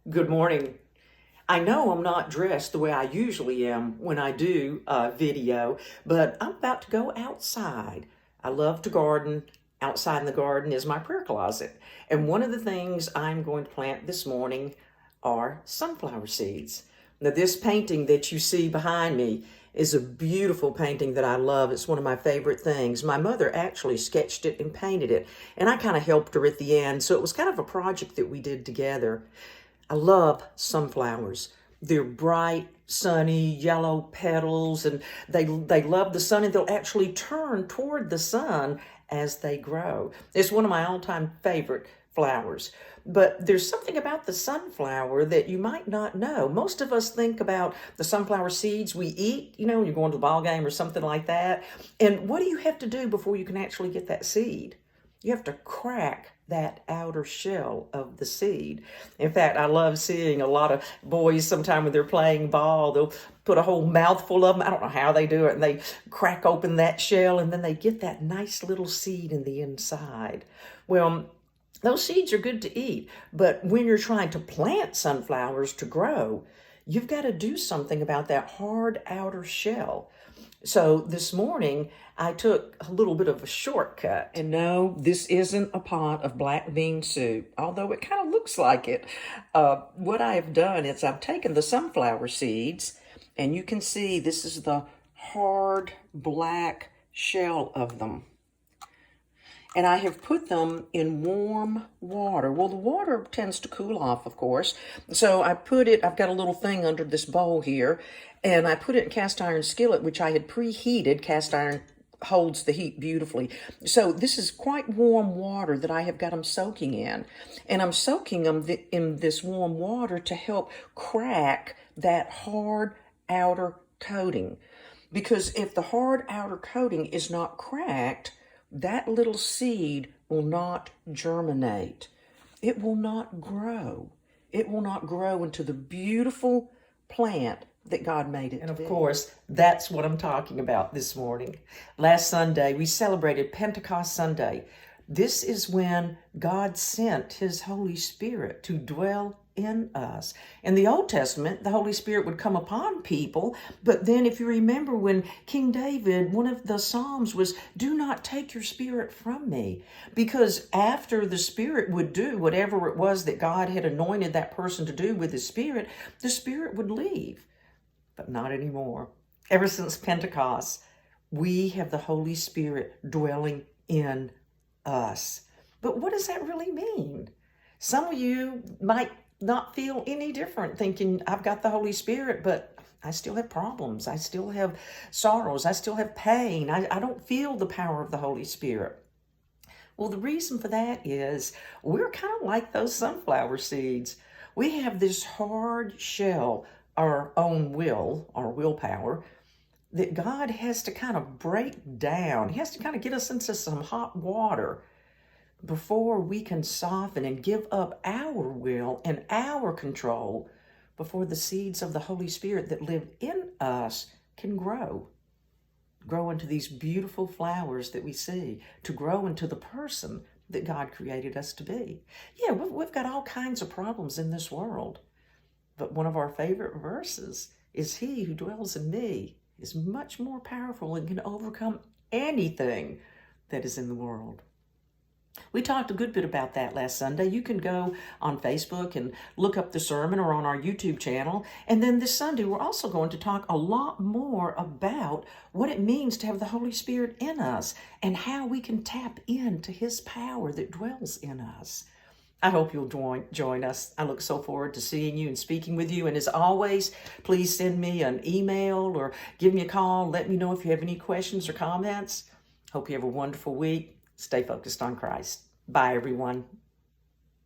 Good morning. I know I'm not dressed the way I usually am when I do a video, but I'm about to go outside. I love to garden. Outside in the garden is my prayer closet. And one of the things I'm going to plant this morning are sunflower seeds. Now, this painting that you see behind me is a beautiful painting that I love. It's one of my favorite things. My mother actually sketched it and painted it, and I kind of helped her at the end. So it was kind of a project that we did together. I love sunflowers. They're bright, sunny, yellow petals, and they love the sun, and they'll actually turn toward the sun as they grow. It's one of my all-time favorite flowers. But there's something about the sunflower that you might not know. Most of us think about the sunflower seeds we eat, when you're going to the ball game or something like that. And what do you have to do before you can actually get that seed? You have to crack that outer shell of the seed. In fact, I love seeing a lot of boys sometime when they're playing ball, they'll put a whole mouthful of them. I don't know how they do it. And they crack open that shell and then they get that nice little seed in the inside. Well, those seeds are good to eat, but when you're trying to plant sunflowers to grow, you've got to do something about that hard outer shell. So this morning, I took a little bit of a shortcut. And no, this isn't a pot of black bean soup, although it kind of looks like it. What I've done is I've taken the sunflower seeds, and you can see this is the hard black shell of them. And I have put them in warm water. Well, the water tends to cool off, of course. So I've got a little thing under this bowl here, and I put it in cast iron skillet, which I had preheated. Cast iron holds the heat beautifully. So this is quite warm water that I have got them soaking in. And I'm soaking them in this warm water to help crack that hard outer coating. Because if the hard outer coating is not cracked, that little seed will not germinate. It will not grow. It will not grow into the beautiful plant that God made it to be. And of course, that's what I'm talking about this morning. Last Sunday, we celebrated Pentecost Sunday. This is when God sent His Holy Spirit to dwell in us. In the Old Testament, the Holy Spirit would come upon people, but then if you remember when King David, one of the Psalms was, "Do not take your spirit from me," because after the Spirit would do whatever it was that God had anointed that person to do with His Spirit, the Spirit would leave, but not anymore. Ever since Pentecost, we have the Holy Spirit dwelling in us. But what does that really mean? Some of you might not feel any different, thinking, I've got the Holy Spirit, but I still have problems. I still have sorrows. I still have pain. I don't feel the power of the Holy Spirit. Well, the reason for that is we're kind of like those sunflower seeds. We have this hard shell, our own will, our willpower, that God has to kind of break down. He has to kind of get us into some hot water before we can soften and give up our will and our control before the seeds of the Holy Spirit that live in us can grow into these beautiful flowers that we see, to grow into the person that God created us to be. Yeah, we've got all kinds of problems in this world, but one of our favorite verses is, "He who dwells in me is much more powerful and can overcome anything that is in the world." We talked a good bit about that last Sunday. You can go on Facebook and look up the sermon, or on our YouTube channel. And then this Sunday, we're also going to talk a lot more about what it means to have the Holy Spirit in us and how we can tap into His power that dwells in us. I hope you'll join us. I look so forward to seeing you and speaking with you. And as always, please send me an email or give me a call. Let me know if you have any questions or comments. Hope you have a wonderful week. Stay focused on Christ. Bye, everyone.